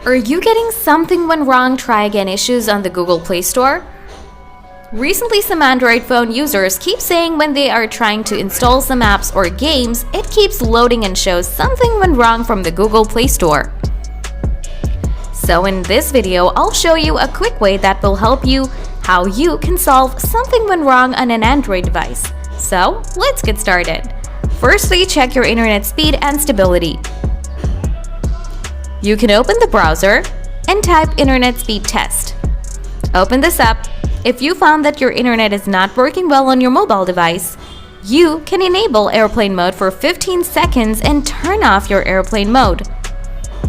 Are you getting something went wrong, try again issues on the Google Play Store? Recently, some Android phone users keep saying when they are trying to install some apps or games, it keeps loading and shows something went wrong from the Google Play Store. So in this video, I'll show you a quick way that will help you how you can solve something went wrong on an Android device. So let's get started. Firstly, check your internet speed and stability. You can open the browser and type internet speed test. Open this up. If you found that your internet is not working well on your mobile device, you can enable airplane mode for 15 seconds and turn off your airplane mode.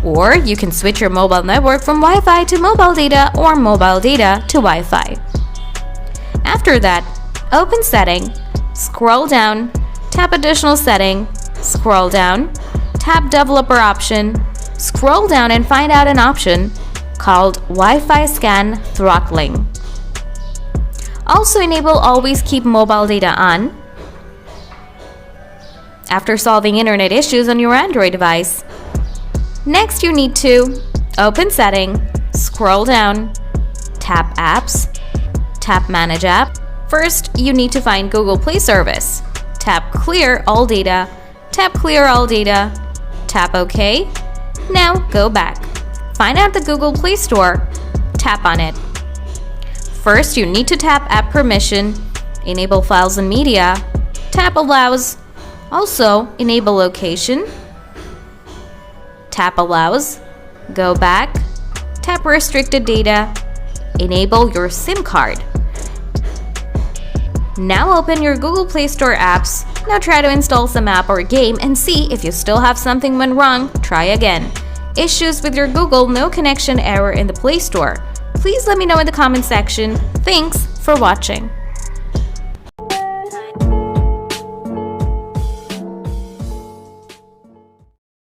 Or you can switch your mobile network from Wi-Fi to mobile data or mobile data to Wi-Fi. After that, open Setting, scroll down, tap Additional Setting, scroll down, tap Developer option, scroll down and find out an option called Wi-Fi Scan Throttling. Also enable Always Keep Mobile Data On. After solving internet issues on your Android device, next you need to open Setting, scroll down, tap Apps, tap Manage App. First, you need to find Google Play Service. Tap Clear All Data, tap Clear All Data, tap OK. Now go back. Find out the Google Play Store, tap on it. First, you need to tap App Permission, enable Files and Media, tap Allows, also enable Location, tap Allows, go back, tap Restricted Data, enable your SIM card. Now open your Google Play Store apps. Now try to install some app or game and see if you still have something went wrong. Try again. Issues with your Google no connection error in the Play Store. Please let me know in the comment section. Thanks for watching.